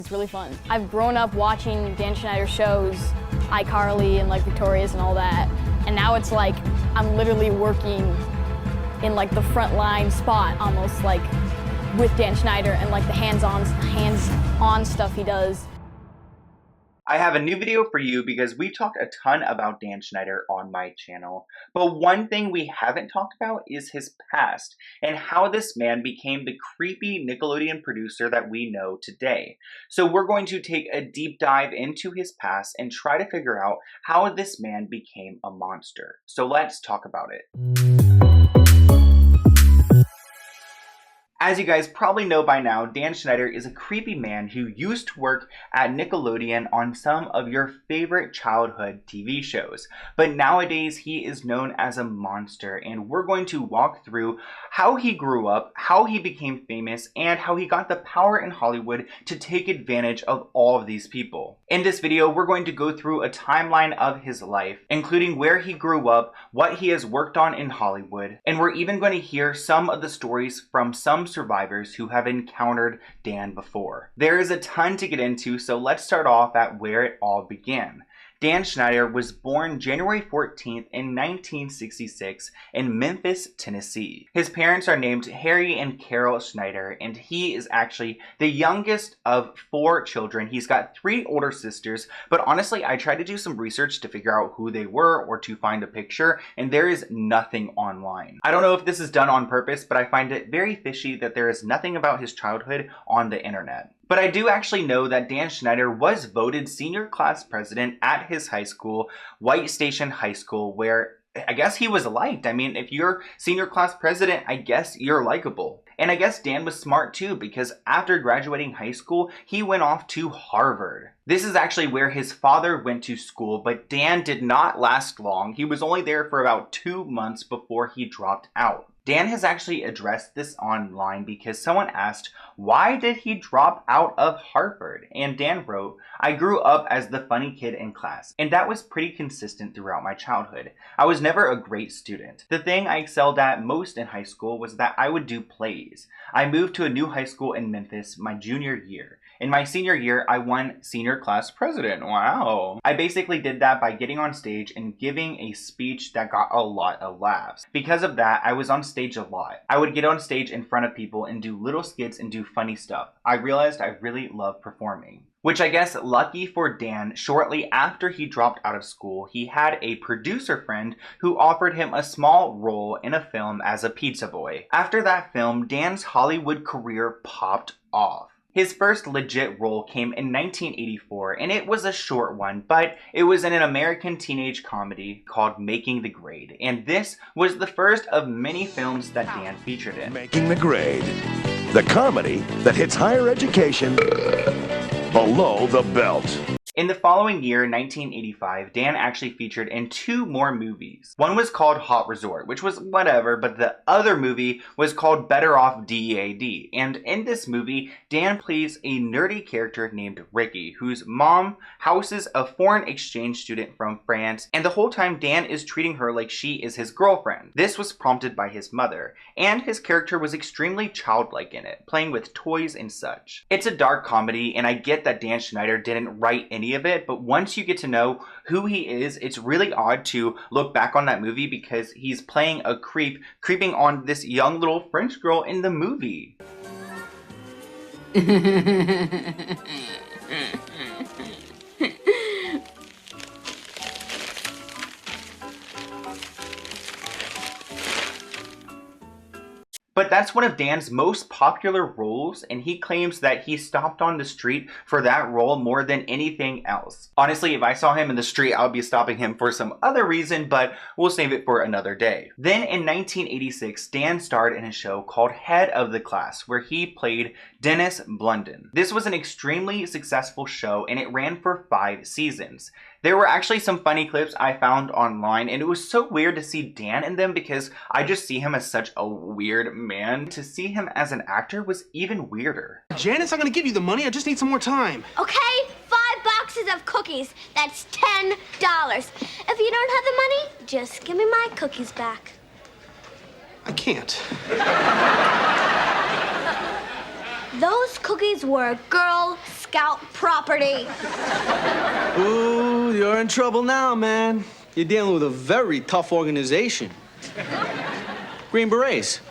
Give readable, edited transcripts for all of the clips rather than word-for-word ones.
It's really fun. I've grown up watching Dan Schneider shows, iCarly and like Victorious and all that, and now it's like I'm literally working in like the front line spot, almost like with Dan Schneider and like the hands-on stuff he does. I have a new video for you because we've talked a ton about Dan Schneider on my channel, but one thing we haven't talked about is his past and how this man became the creepy Nickelodeon producer that we know today. So we're going to take a deep dive into his past and try to figure out how this man became a monster. So let's talk about it. As you guys probably know by now, Dan Schneider is a creepy man who used to work at Nickelodeon on some of your favorite childhood TV shows. But nowadays, he is known as a monster, and we're going to walk through how he grew up, how he became famous, and how he got the power in Hollywood to take advantage of all of these people. In this video, we're going to go through a timeline of his life, including where he grew up, what he has worked on in Hollywood, and we're even going to hear some of the stories from some survivors who have encountered Dan before. There is a ton to get into, so let's start off at where it all began. Dan Schneider was born January 14th in 1966 in Memphis, Tennessee. His parents are named Harry and Carol Schneider, and he is actually the youngest of 4 children. He's got 3 older sisters, but honestly, I tried to do some research to figure out who they were or to find a picture, and there is nothing online. I don't know if this is done on purpose, but I find it very fishy that there is nothing about his childhood on the internet. But I do actually know that Dan Schneider was voted senior class president at his high school, White Station High School, where I guess he was liked. I mean, if you're senior class president, I guess you're likable. And I guess Dan was smart too, because after graduating high school, he went off to Harvard. This is actually where his father went to school, but Dan did not last long. He was only there for about 2 months before he dropped out. Dan has actually addressed this online because someone asked, why did he drop out of Harvard? And Dan wrote, I grew up as the funny kid in class, and that was pretty consistent throughout my childhood. I was never a great student. The thing I excelled at most in high school was that I would do plays. I moved to a new high school in Memphis my junior year. In my senior year, I won senior class president. Wow. I basically did that by getting on stage and giving a speech that got a lot of laughs. Because of that, I was on stage a lot. I would get on stage in front of people and do little skits and do funny stuff. I realized I really love performing. Which I guess lucky for Dan, shortly after he dropped out of school, he had a producer friend who offered him a small role in a film as a pizza boy. After that film, Dan's Hollywood career popped off. His first legit role came in 1984, and it was a short one, but it was in an American teenage comedy called Making the Grade, and this was the first of many films that Dan featured in. Making the Grade, the comedy that hits higher education below the belt. In the following year, 1985, Dan actually featured in 2 more movies. One was called Hot Resort, which was whatever, but the other movie was called Better Off DEAD. And in this movie, Dan plays a nerdy character named Ricky, whose mom houses a foreign exchange student from France, and the whole time Dan is treating her like she is his girlfriend. This was prompted by his mother, and his character was extremely childlike in it, playing with toys and such. It's a dark comedy, and I get that Dan Schneider didn't write any of it, but once you get to know who he is, it's really odd to look back on that movie because he's playing a creeping on this young little French girl in the movie. But that's one of Dan's most popular roles, and he claims that he stopped on the street for that role more than anything else. Honestly, if I saw him in the street, I would be stopping him for some other reason, but we'll save it for another day. Then in 1986, Dan starred in a show called Head of the Class, where he played Dennis Blunden. This was an extremely successful show, and it ran for 5 seasons. There were actually some funny clips I found online, and it was so weird to see Dan in them because I just see him as such a weird man. To see him as an actor was even weirder. Janice, I'm gonna give you the money. I just need some more time. Okay, 5 boxes of cookies. That's $10. If you don't have the money, just give me my cookies back. I can't. Those cookies were Girl Scout property. Ooh, you're in trouble now, man. You're dealing with a very tough organization. Green Berets.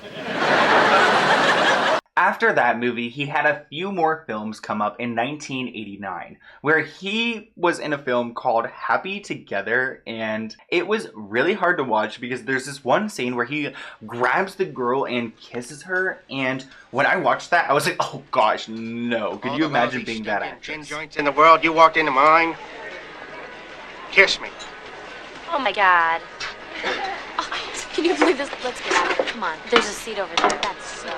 After that movie, he had a few more films come up in 1989, where he was in a film called Happy Together, and it was really hard to watch because there's this one scene where he grabs the girl and kisses her, and when I watched that, I was like, oh gosh, no. Could you imagine being that actress? Gin joints in the world, you walked into mine. Kiss me. Oh my God. Oh, can you believe this? Let's get out of here. Come on. There's a seat over there. That's so...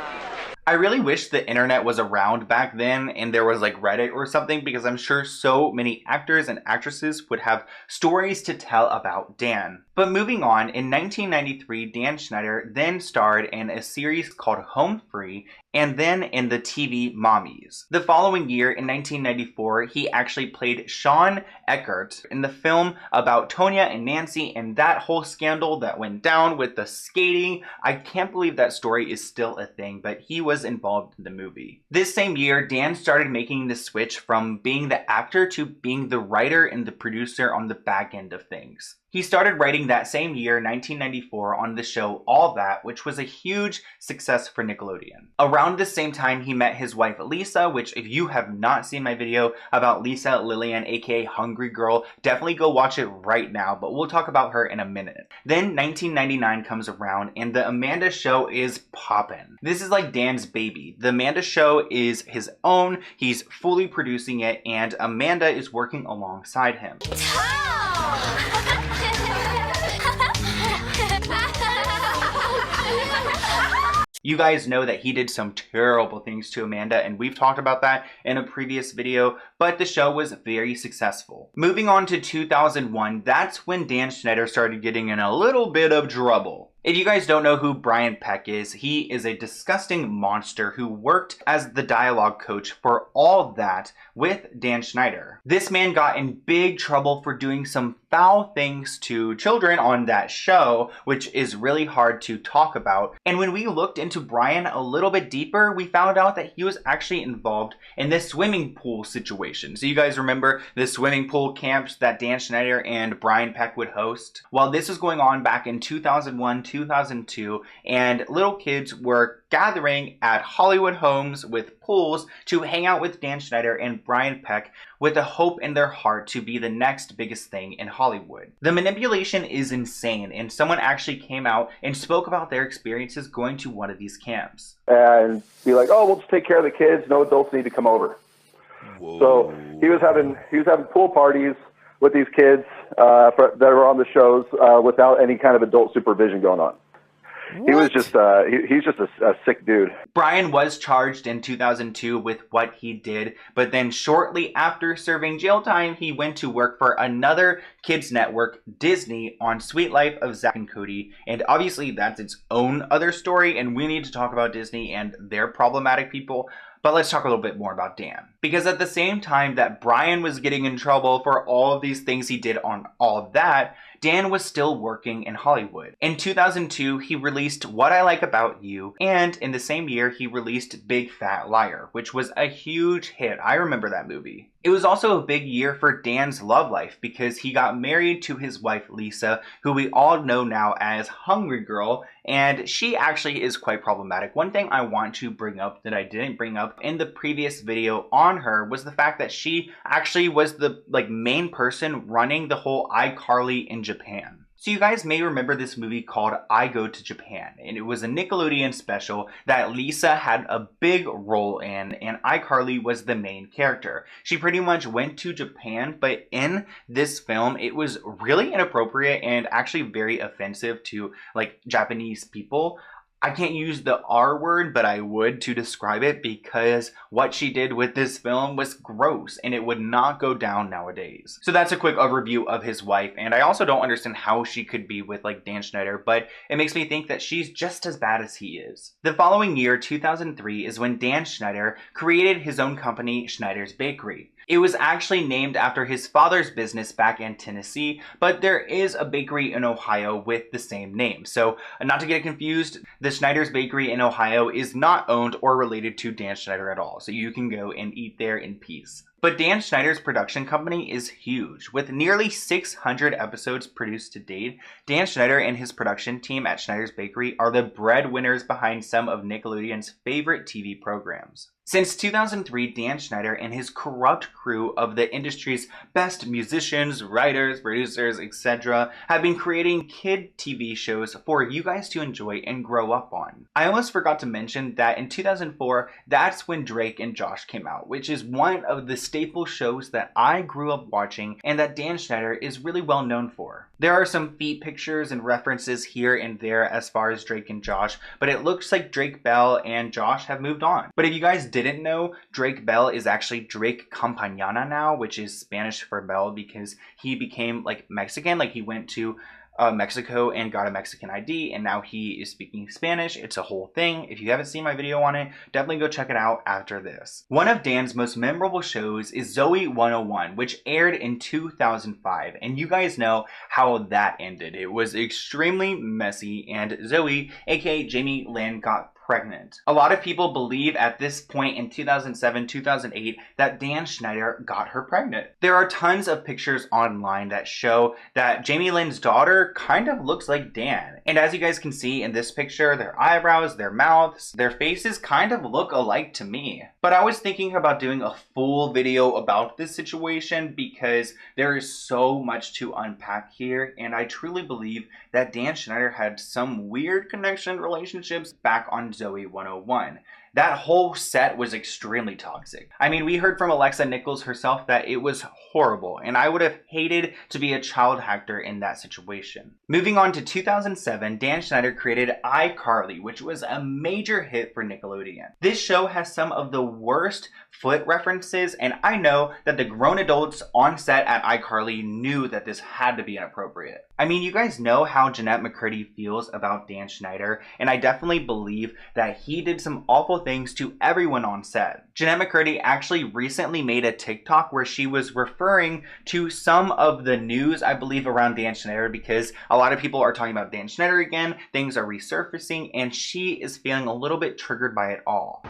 I really wish the internet was around back then and there was like Reddit or something, because I'm sure so many actors and actresses would have stories to tell about Dan. But moving on, in 1993, Dan Schneider then starred in a series called Home Free and then in the TV Mommies. The following year, in 1994, he actually played Sean Eckert in the film about Tonya and Nancy and that whole scandal that went down with the skating. I can't believe that story is still a thing, but he was involved in the movie. This same year, Dan started making the switch from being the actor to being the writer and the producer on the back end of things. He started writing that same year, 1994, on the show All That, which was a huge success for Nickelodeon. Around the same time, he met his wife Lisa, which if you have not seen my video about Lisa Lillian, aka Hungry Girl, definitely go watch it right now, but we'll talk about her in a minute. Then 1999 comes around and the Amanda Show is poppin'. This is like Dan's baby. The Amanda Show is his own, he's fully producing it, and Amanda is working alongside him. You guys know that he did some terrible things to Amanda, and we've talked about that in a previous video, but the show was very successful. Moving on to 2001, that's when Dan Schneider started getting in a little bit of trouble. If you guys don't know who Brian Peck is, he is a disgusting monster who worked as the dialogue coach for All That with Dan Schneider. This man got in big trouble for doing some foul things to children on that show, which is really hard to talk about. And when we looked into Brian a little bit deeper, we found out that he was actually involved in this swimming pool situation. So you guys remember the swimming pool camps that Dan Schneider and Brian Peck would host? Well, this was going on back in 2001, 2002, and little kids were gathering at Hollywood homes with pools to hang out with Dan Schneider and Brian Peck with a hope in their heart to be the next biggest thing in Hollywood. The manipulation is insane, and someone actually came out and spoke about their experiences going to one of these camps. And be like, oh, we'll just take care of the kids. No adults need to come over. Whoa. So he was having pool parties with these kids that were on the shows without any kind of adult supervision going on. What? He was just he's just a sick dude. Brian was charged in 2002 with what he did, but then shortly after serving jail time, he went to work for another kids network, Disney, on Sweet Life of Zack and Cody, and obviously that's its own other story, and we need to talk about Disney and their problematic people. But let's talk a little bit more about Dan. Because at the same time that Brian was getting in trouble for all of these things he did on All That, Dan was still working in Hollywood. In 2002, he released What I Like About You, and in the same year, he released Big Fat Liar, which was a huge hit. I remember that movie. It was also a big year for Dan's love life because he got married to his wife Lisa, who we all know now as Hungry Girl, and she actually is quite problematic. One thing I want to bring up that I didn't bring up in the previous video on her was the fact that she actually was the main person running the whole iCarly in Japan. So you guys may remember this movie called I Go to Japan, and it was a Nickelodeon special that Lisa had a big role in, and iCarly was the main character. She pretty much went to Japan, but in this film, it was really inappropriate and actually very offensive to Japanese people. I can't use the R word, but I would to describe it because what she did with this film was gross and it would not go down nowadays. So that's a quick overview of his wife, and I also don't understand how she could be with Dan Schneider, but it makes me think that she's just as bad as he is. The following year, 2003, is when Dan Schneider created his own company, Schneiders Bakery. It was actually named after his father's business back in Tennessee, but there is a bakery in Ohio with the same name. So not to get confused, the Schneiders Bakery in Ohio is not owned or related to Dan Schneider at all. So you can go and eat there in peace. But Dan Schneider's production company is huge. With nearly 600 episodes produced to date, Dan Schneider and his production team at Schneiders Bakery are the breadwinners behind some of Nickelodeon's favorite TV programs. Since 2003, Dan Schneider and his corrupt crew of the industry's best musicians, writers, producers, etc. have been creating kid TV shows for you guys to enjoy and grow up on. I almost forgot to mention that in 2004, that's when Drake and Josh came out, which is one of the staple shows that I grew up watching and that Dan Schneider is really well known for. There are some feet pictures and references here and there as far as Drake and Josh, but it looks like Drake Bell and Josh have moved on. But if you guys didn't know, Drake Bell is actually Drake Campañana now, which is Spanish for Bell because he became like Mexican, like he went to Mexico and got a Mexican ID, and now he is speaking Spanish. It's a whole thing. If you haven't seen my video on it, definitely go check it out after this. One of Dan's most memorable shows is Zoey 101, which aired in 2005, and you guys know how that ended. It was extremely messy, and Zoey, aka Jamie Lynn, got pregnant. A lot of people believe at this point in 2007-2008 that Dan Schneider got her pregnant. There are tons of pictures online that show that Jamie Lynn's daughter kind of looks like Dan. And as you guys can see in this picture, their eyebrows, their mouths, their faces kind of look alike to me. But I was thinking about doing a full video about this situation because there is so much to unpack here, and I truly believe that Dan Schneider had some weird connection relationships back on Zoey 101. That whole set was extremely toxic. I mean, we heard from Alexa Nichols herself that it was horrible, and I would have hated to be a child actor in that situation. Moving on to 2007, Dan Schneider created iCarly, which was a major hit for Nickelodeon. This show has some of the worst foot references, and I know that the grown adults on set at iCarly knew that this had to be inappropriate. I mean, you guys know how Jeanette McCurdy feels about Dan Schneider, and I definitely believe that he did some awful things to everyone on set. Jeanette McCurdy actually recently made a TikTok where she was referring to some of the news, I believe, around Dan Schneider, because a lot of people are talking about Dan Schneider again, things are resurfacing, and she is feeling a little bit triggered by it all.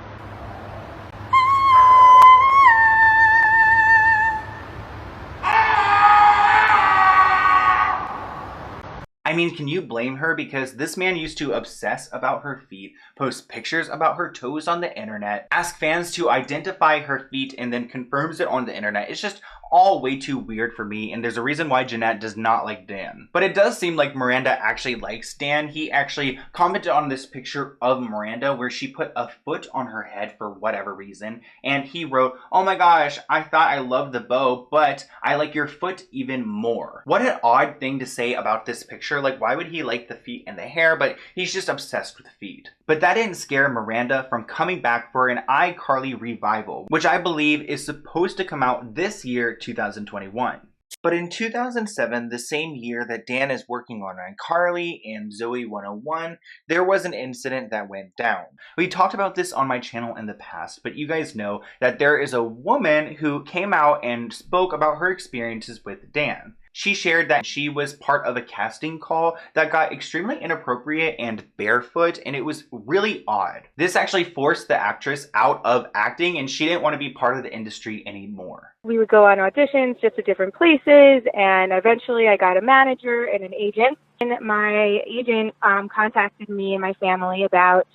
I mean, can you blame her? Because this man used to obsess about her feet, post pictures about her toes on the internet, ask fans to identify her feet, and then confirms it on the internet. It's just all way too weird for me, and there's a reason why Jeanette does not like Dan. But it does seem like Miranda actually likes Dan. He actually commented on this picture of Miranda where she put a foot on her head for whatever reason, and he wrote, "Oh my gosh, I thought I loved the bow, but I like your foot even more." What an odd thing to say about this picture. Like, why would he like the feet and the hair? But he's just obsessed with feet. But that didn't scare Miranda from coming back for an iCarly revival, which I believe is supposed to come out this year, 2021. But in 2007, the same year that Dan is working on iCarly and Zoey 101, there was an incident that went down. We talked about this on my channel in the past, but you guys know that there is a woman who came out and spoke about her experiences with Dan. She shared that she was part of a casting call that got extremely inappropriate and barefoot, and it was really odd. This actually forced the actress out of acting, and she didn't want to be part of the industry anymore. We would go on auditions just to different places, and eventually I got a manager and an agent. And my agent contacted me and my family about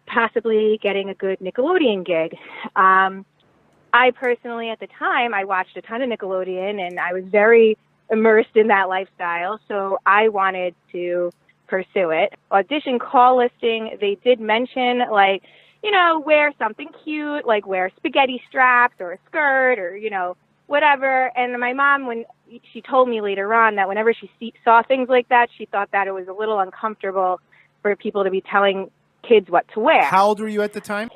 possibly getting a good Nickelodeon gig. I personally, at the time, I watched a ton of Nickelodeon, and I was very immersed in that lifestyle, so I wanted to pursue it. Audition call listing, they did mention, like, you know, wear something cute, like wear spaghetti straps or a skirt or, you know, whatever. And my mom, when she told me later on that whenever she saw things like that, she thought that it was a little uncomfortable for people to be telling kids what to wear. How old were you at the time?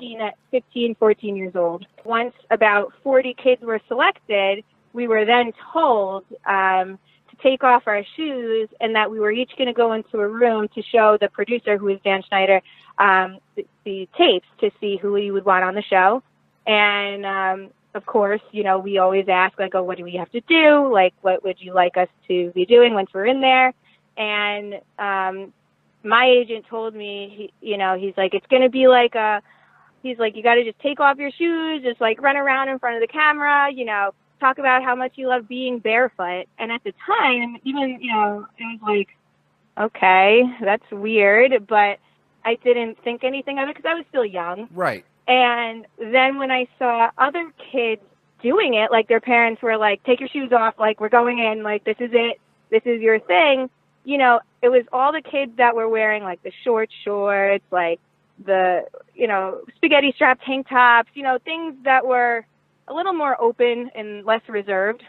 15, 14 years old. Once about 40 kids were selected, we were then told to take off our shoes and that we were each going to go into a room to show the producer, who is Dan Schneider, the tapes to see who we would want on the show. And of course, you know, we always ask, like, oh, what do we have to do? Like, what would you like us to be doing once we're in there? And my agent told me, he's like, it's going to be like a he's like, you got to just take off your shoes, just like run around in front of the camera, you know, talk about how much you love being barefoot. And at the time, even, you know, it was like, okay, that's weird, but I didn't think anything of it because I was still young. Right. And then when I saw other kids doing it, like their parents were like, take your shoes off, like we're going in, like this is it, this is your thing. You know, it was all the kids that were wearing like the short shorts, like the, you know, spaghetti strap tank tops, you know, things that were a little more open and less reserved.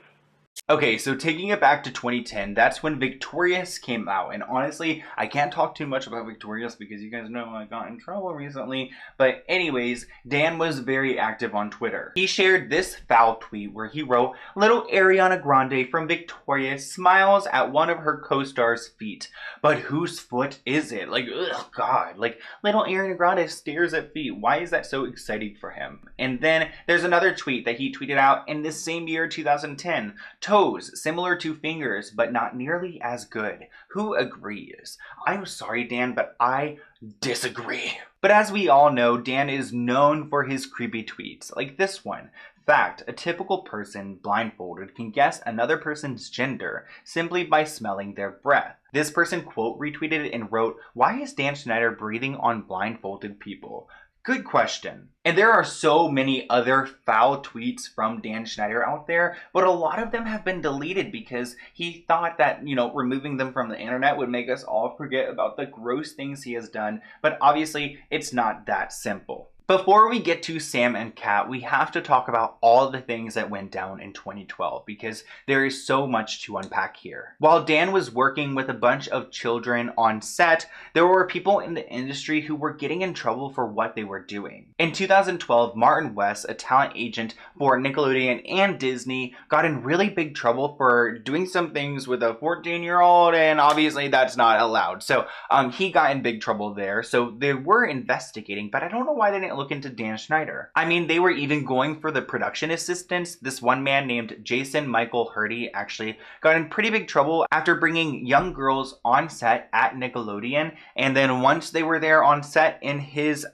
Okay, so taking it back to 2010, that's when Victorious came out. And honestly, I can't talk too much about Victorious because you guys know I got in trouble recently. But anyways, Dan was very active on Twitter. He shared this foul tweet where he wrote, "Little Ariana Grande from Victorious smiles at one of her co-stars' feet. But whose foot is it?" Like, ugh, God. Like, little Ariana Grande stares at feet. Why is that so exciting for him? And then there's another tweet that he tweeted out in this same year, 2010. "Toes, similar to fingers, but not nearly as good. Who agrees?" I'm sorry, Dan, but I disagree. But as we all know, Dan is known for his creepy tweets, like this one. Fact, a typical person blindfolded can guess another person's gender simply by smelling their breath. This person quote retweeted it and wrote, "Why is Dan Schneider breathing on blindfolded people?" Good question. And there are so many other foul tweets from Dan Schneider out there, but a lot of them have been deleted because he thought that, you know, removing them from the internet would make us all forget about the gross things he has done, but obviously it's not that simple. Before we get to Sam and Kat, we have to talk about all the things that went down in 2012 because there is so much to unpack here. While Dan was working with a bunch of children on set, there were people in the industry who were getting in trouble for what they were doing. In 2012, Martin West, a talent agent for Nickelodeon and Disney, got in really big trouble for doing some things with a 14-year-old, and obviously that's not allowed. So he got in big trouble there. So they were investigating, but I don't know why they didn't look into Dan Schneider. I mean, they were even going for the production assistants. This one man named Jason Michael Hurdy actually got in pretty big trouble after bringing young girls on set at Nickelodeon, and then once they were there on set in his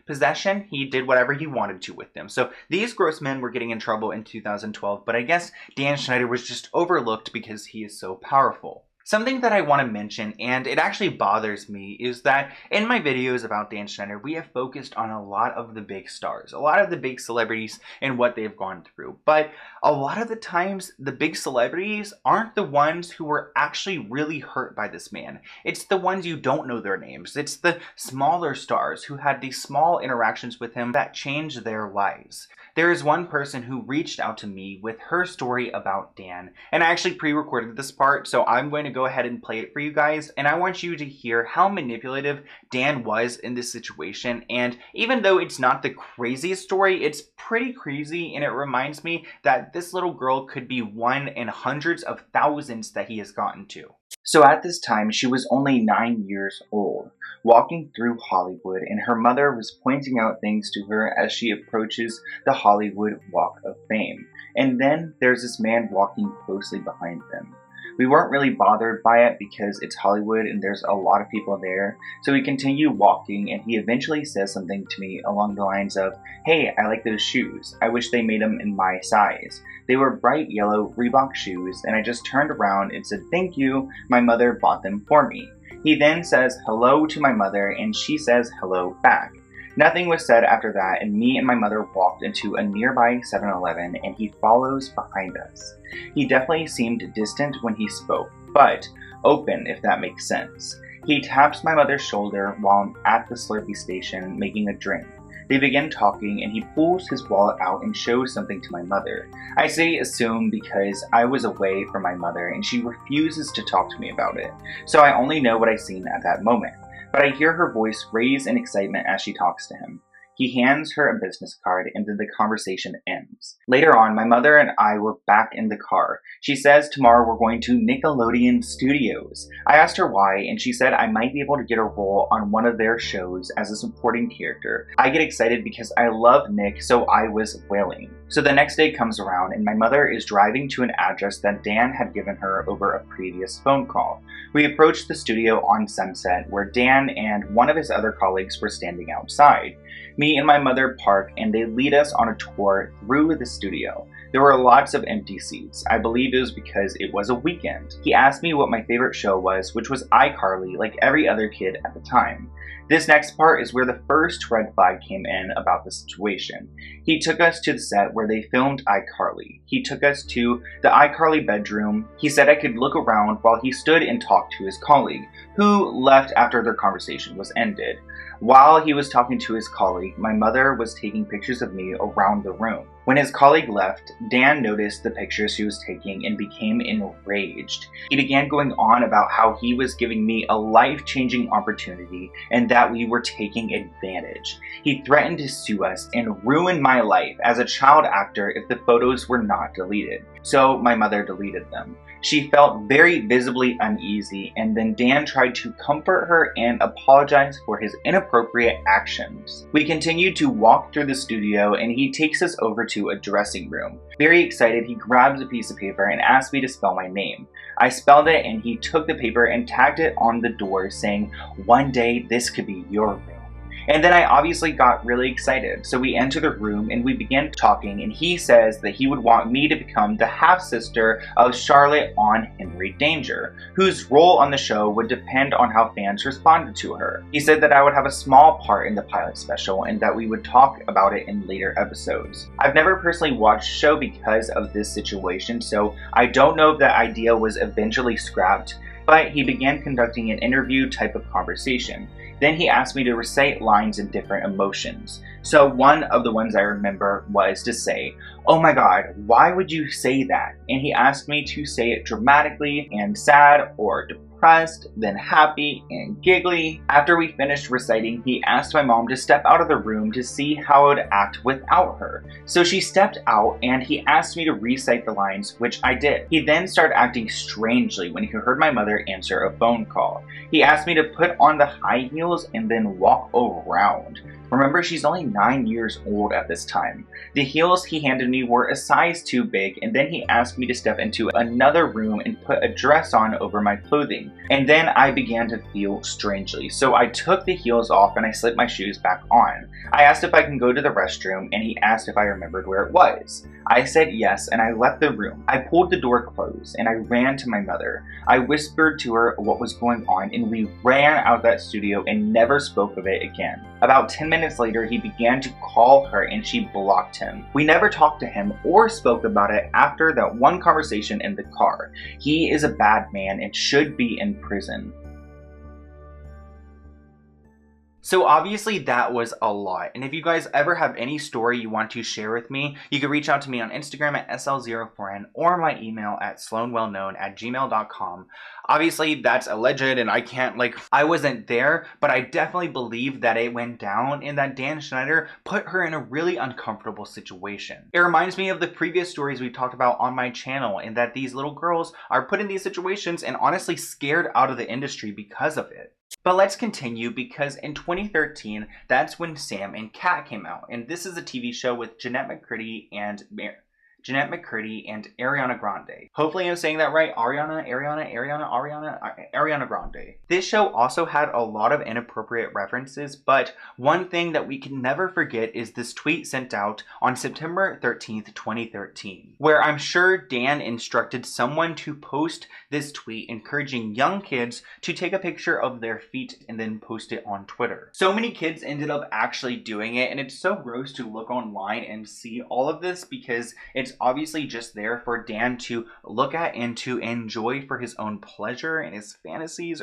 possession, he did whatever he wanted to with them. So these gross men were getting in trouble in 2012, but I guess Dan Schneider was just overlooked because he is so powerful. Something that I want to mention, and it actually bothers me, is that in my videos about Dan Schneider, we have focused on a lot of the big stars, a lot of the big celebrities and what they've gone through. But a lot of the times, the big celebrities aren't the ones who were actually really hurt by this man. It's the ones you don't know their names. It's the smaller stars who had these small interactions with him that changed their lives. There is one person who reached out to me with her story about Dan, and I actually pre-recorded this part, so I'm going to go ahead and play it for you guys, and I want you to hear how manipulative Dan was in this situation. And even though it's not the craziest story, it's pretty crazy, and it reminds me that this little girl could be one in hundreds of thousands that he has gotten to. So at this time, she was only 9 years old, walking through Hollywood, and her mother was pointing out things to her as she approaches the Hollywood Walk of Fame. And then there's this man walking closely behind them. We weren't really bothered by it because it's Hollywood and there's a lot of people there, so we continue walking, and he eventually says something to me along the lines of, "Hey, I like those shoes. I wish they made them in my size." They were bright yellow Reebok shoes, and I just turned around and said, "Thank you, my mother bought them for me." He then says hello to my mother, and she says hello back. Nothing was said after that, and me and my mother walked into a nearby 7-Eleven, and he follows behind us. He definitely seemed distant when he spoke, but open, if that makes sense. He taps my mother's shoulder while I'm at the Slurpee station making a drink. They begin talking, and he pulls his wallet out and shows something to my mother. I say assume because I was away from my mother, and she refuses to talk to me about it, so I only know what I seen at that moment. But I hear her voice raise in excitement as she talks to him. He hands her a business card, and then the conversation ends. Later on, my mother and I were back in the car. She says tomorrow we're going to Nickelodeon Studios. I asked her why, and she said I might be able to get a role on one of their shows as a supporting character. I get excited because I love Nick, so I was willing. So the next day comes around, and my mother is driving to an address that Dan had given her over a previous phone call. We approached the studio on Sunset, where Dan and one of his other colleagues were standing outside. Me and my mother park and they lead us on a tour through the studio. There were lots of empty seats. I believe it was because it was a weekend. He asked me what my favorite show was, which was iCarly, like every other kid at the time. This next part is where the first red flag came in about the situation. He took us to the set where they filmed iCarly. He took us to the iCarly bedroom. He said I could look around while he stood and talked to his colleague, who left after their conversation was ended. While he was talking to his colleague, my mother was taking pictures of me around the room. When his colleague left, Dan noticed the pictures she was taking and became enraged. He began going on about how he was giving me a life-changing opportunity and that we were taking advantage. He threatened to sue us and ruin my life as a child actor if the photos were not deleted. So my mother deleted them. She felt very visibly uneasy, and then Dan tried to comfort her and apologize for his inappropriate actions. We continued to walk through the studio and he takes us over to a dressing room. Very excited, he grabs a piece of paper and asked me to spell my name. I spelled it and he took the paper and tagged it on the door saying, "One day this could be your room." And then I obviously got really excited. So we enter the room and we began talking, and he says that he would want me to become the half-sister of Charlotte on Henry Danger, whose role on the show would depend on how fans responded to her. He said that I would have a small part in the pilot special and that we would talk about it in later episodes. I've never personally watched the show because of this situation, so I don't know if that idea was eventually scrapped, but he began conducting an interview type of conversation. Then he asked me to recite lines in different emotions. So one of the ones I remember was to say, "Oh my God, why would you say that?" And he asked me to say it dramatically and sad or depressed, then happy and giggly. After we finished reciting, he asked my mom to step out of the room to see how I would act without her. So she stepped out and he asked me to recite the lines, which I did. He then started acting strangely when he heard my mother answer a phone call. He asked me to put on the high heels and then walk around. Remember, she's only 9 years old at this time. The heels he handed me were a size too big, and then he asked me to step into another room and put a dress on over my clothing. And then I began to feel strangely, so I took the heels off and I slipped my shoes back on. I asked if I can go to the restroom, and he asked if I remembered where it was. I said yes, and I left the room. I pulled the door closed, and I ran to my mother. I whispered to her what was going on, and we ran out of that studio and never spoke of it again. About 10 minutes later, he began to call her, and she blocked him. We never talked to him or spoke about it after that one conversation in the car. He is a bad man and should be in prison. So obviously that was a lot, and if you guys ever have any story you want to share with me, you can reach out to me on Instagram at SL04N or my email at sloanwellknown@gmail.com. Obviously that's alleged and I wasn't there, but I definitely believe that it went down and that Dan Schneider put her in a really uncomfortable situation. It reminds me of the previous stories we talked about on my channel, and that these little girls are put in these situations and honestly scared out of the industry because of it. But let's continue, because in 2013, that's when Sam and Cat came out, and this is a TV show with Jeanette McCurdy and Ariana Grande. Hopefully I'm saying that right. Ariana Grande. This show also had a lot of inappropriate references, but one thing that we can never forget is this tweet sent out on September 13th, 2013, where I'm sure Dan instructed someone to post this tweet encouraging young kids to take a picture of their feet and then post it on Twitter. So many kids ended up actually doing it, and it's so gross to look online and see all of this because it's obviously just there for Dan to look at and to enjoy for his own pleasure and his fantasies.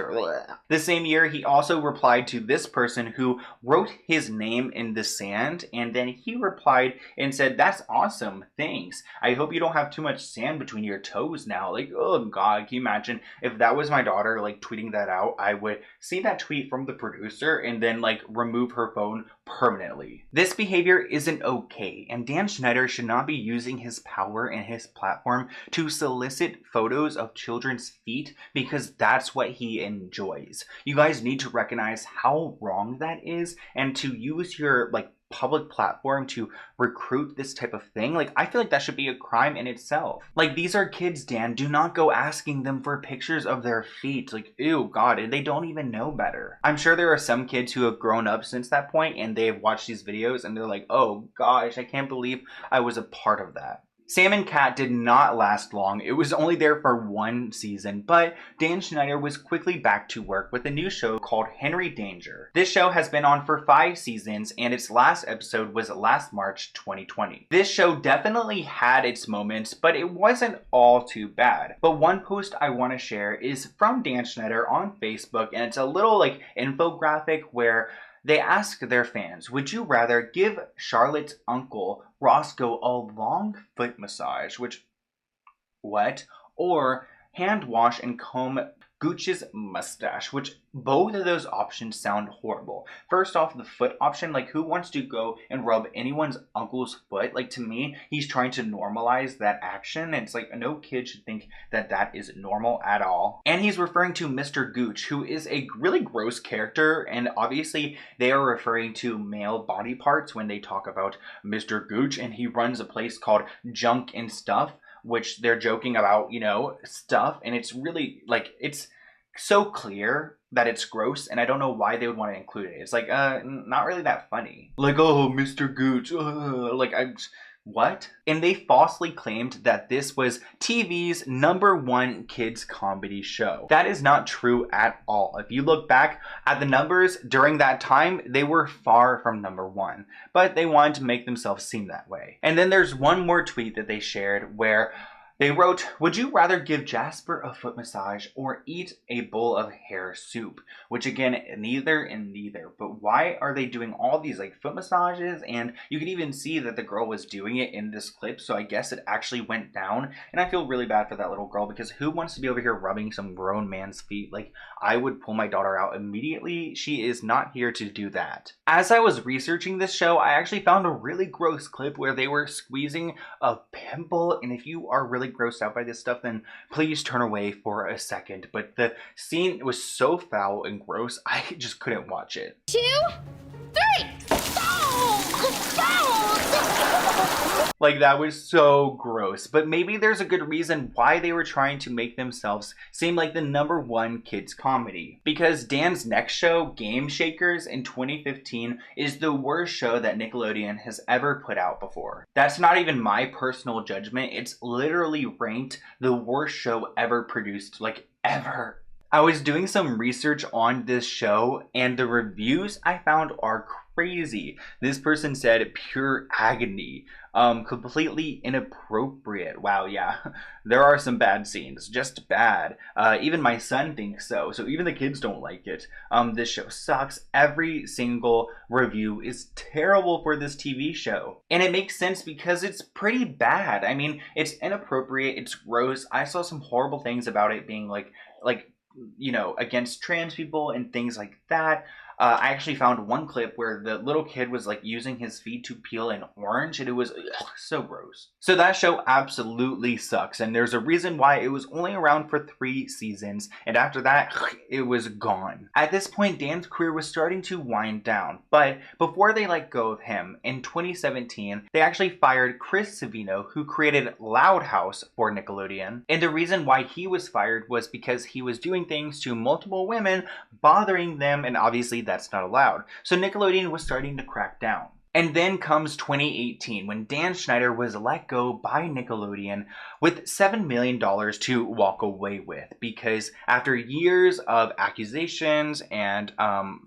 The same year, he also replied to this person who wrote his name in the sand, and then he replied and said, "That's awesome, thanks. I hope you don't have too much sand between your toes now." Like, oh God, can you imagine if that was my daughter tweeting that out? I would see that tweet from the producer and then remove her phone permanently. This behavior isn't okay, and Dan Schneider should not be using his power and his platform to solicit photos of children's feet because that's what he enjoys. You guys need to recognize how wrong that is and to use your public platform to recruit this type of thing. Like, I feel like that should be a crime in itself. Like, these are kids, Dan. Do not go asking them for pictures of their feet. Like, ew, God, they don't even know better. I'm sure there are some kids who have grown up since that point and they've watched these videos and they're like, oh gosh, I can't believe I was a part of that. Sam and Cat did not last long. It was only there for 1 season, but Dan Schneider was quickly back to work with a new show called Henry Danger. This show has been on for 5 seasons, and its last episode was last March 2020. This show definitely had its moments, but it wasn't all too bad. But one post I want to share is from Dan Schneider on Facebook, and it's a little like infographic where they ask their fans, would you rather give Charlotte's uncle Roscoe a long foot massage, which, what? Or hand wash and comb Gooch's mustache, which both of those options sound horrible. First off, the foot option, like who wants to go and rub anyone's uncle's foot? Like to me, he's trying to normalize that action. It's like no kid should think that that is normal at all. And he's referring to Mr. Gooch, who is a really gross character, and obviously they are referring to male body parts when they talk about Mr. Gooch, and he runs a place called Junk and Stuff, which they're joking about, you know, stuff, and it's really like, it's so clear that it's gross, and I don't know why they would want to include it. It's like, not really that funny. Like, oh, Mr. Gooch, like, what? And they falsely claimed that this was TV's #1 kids comedy show. That is not true at all. If you look back at the numbers during that time, they were far from #1, but they wanted to make themselves seem that way. And then there's one more tweet that they shared where they wrote, would you rather give Jasper a foot massage or eat a bowl of hair soup? Which again, neither and neither. But why are they doing all these like foot massages? And you can even see that the girl was doing it in this clip. So I guess it actually went down. And I feel really bad for that little girl, because who wants to be over here rubbing some grown man's feet? Like, I would pull my daughter out immediately. She is not here to do that. As I was researching this show, I actually found a really gross clip where they were squeezing a pimple. And if you are really grossed out by this stuff, then please turn away for a second. But the scene was so foul and gross, I just couldn't watch it. 2, 3. Like, that was so gross. But maybe there's a good reason why they were trying to make themselves seem like the #1 kids comedy. Because Dan's next show, Game Shakers, in 2015, is the worst show that Nickelodeon has ever put out before. That's not even my personal judgment. It's literally ranked the worst show ever produced, like ever. I was doing some research on this show, and the reviews I found are crazy. This person said pure agony, completely inappropriate. Wow, yeah, there are some bad scenes, just bad. Even my son thinks so, so even the kids don't like it. This show sucks. Every single review is terrible for this TV show. And it makes sense because it's pretty bad. I mean, it's inappropriate, it's gross. I saw some horrible things about it being like, you know, against trans people and things like that. I actually found one clip where the little kid was like using his feet to peel an orange, and it was so gross. So that show absolutely sucks, and there's a reason why it was only around for 3 seasons, and after that, it was gone. At this point, Dan's career was starting to wind down, but before they let go of him, in 2017, they actually fired Chris Savino, who created Loud House for Nickelodeon, and the reason why he was fired was because he was doing things to multiple women, bothering them, and obviously that's not allowed. So Nickelodeon was starting to crack down. And then comes 2018, when Dan Schneider was let go by Nickelodeon with $7 million to walk away with, because after years of accusations and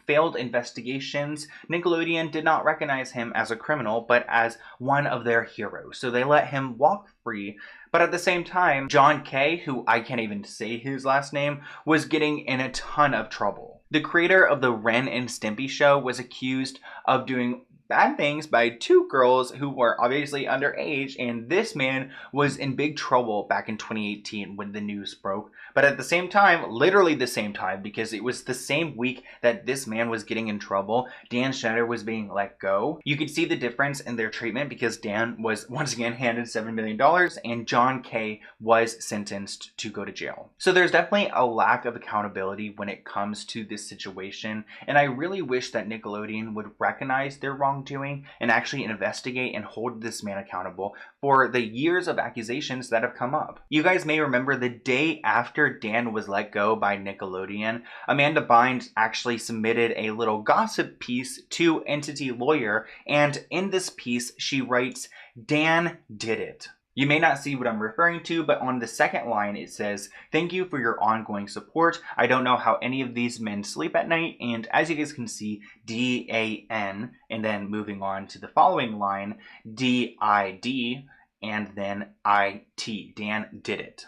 failed investigations, Nickelodeon did not recognize him as a criminal, but as one of their heroes. So they let him walk free. But at the same time, John Kay, who I can't even say his last name, was getting in a ton of trouble. The creator of the Ren and Stimpy show was accused of doing bad things by 2 girls who were obviously underage, and this man was in big trouble back in 2018 when the news broke. But at the same time, literally the same time, because it was the same week that this man was getting in trouble, Dan Schneider was being let go. You could see the difference in their treatment, because Dan was once again handed $7 million and John Kay was sentenced to go to jail. So there's definitely a lack of accountability when it comes to this situation, and I really wish that Nickelodeon would recognize their wrongdoing wrongdoing and actually investigate and hold this man accountable for the years of accusations that have come up. You guys may remember the day after Dan was let go by Nickelodeon, Amanda Bynes actually submitted a little gossip piece to Entity Lawyer, and in this piece she writes, "Dan did it." You may not see what I'm referring to, but on the second line it says, "Thank you for your ongoing support. I don't know how any of these men sleep at night." And as you guys can see, DAN, and then moving on to the following line, DID, and then IT. Dan did it.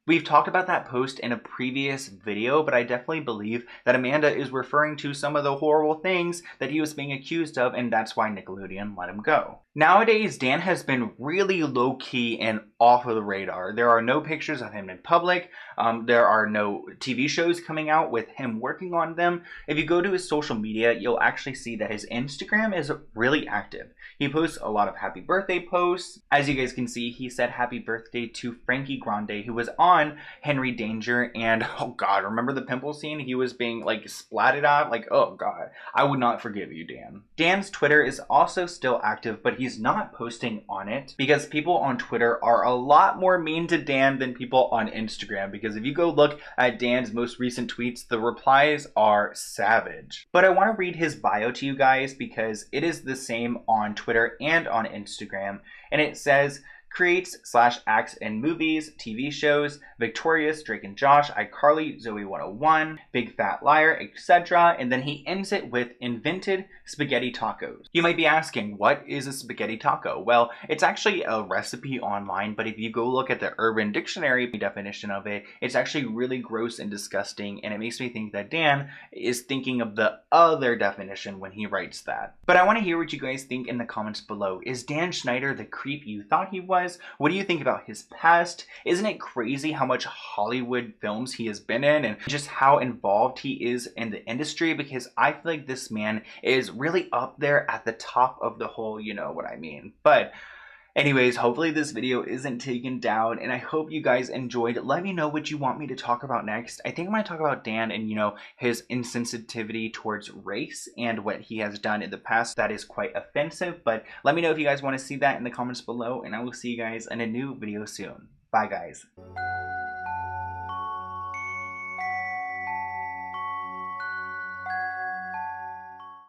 We've talked about that post in a previous video, but I definitely believe that Amanda is referring to some of the horrible things that he was being accused of, and that's why Nickelodeon let him go. Nowadays, Dan has been really low-key and off of the radar. There are no pictures of him in public. There are no TV shows coming out with him working on them. If you go to his social media, you'll actually see that his Instagram is really active. He posts a lot of happy birthday posts. As you guys can see, he said happy birthday to Frankie Grande, who was on Henry Danger, and oh god, remember the pimple scene? He was being like splatted out, like oh god, I would not forgive you, Dan. Dan's Twitter is also still active, but he's not posting on it because people on Twitter are a lot more mean to Dan than people on Instagram, because if you go look at Dan's most recent tweets, the replies are savage. But I want to read his bio to you guys because it is the same on Twitter and on Instagram, and it says, creates/acts in movies, TV shows, Victorious, Drake and Josh, iCarly, Zoey 101, Big Fat Liar, etc. And then he ends it with invented spaghetti tacos. You might be asking, what is a spaghetti taco? Well, it's actually a recipe online, but if you go look at the Urban Dictionary definition of it, it's actually really gross and disgusting, and it makes me think that Dan is thinking of the other definition when he writes that. But I want to hear what you guys think in the comments below. Is Dan Schneider the creep you thought he was? What do you think about his past? Isn't it crazy how much Hollywood films he has been in and just how involved he is in the industry? Because I feel like this man is really up there at the top of the whole, you know what I mean. But anyways, hopefully this video isn't taken down, and I hope you guys enjoyed. Let me know what you want me to talk about next. I think I'm going to talk about Dan and, you know, his insensitivity towards race and what he has done in the past that is quite offensive. But let me know if you guys want to see that in the comments below, and I will see you guys in a new video soon. Bye, guys.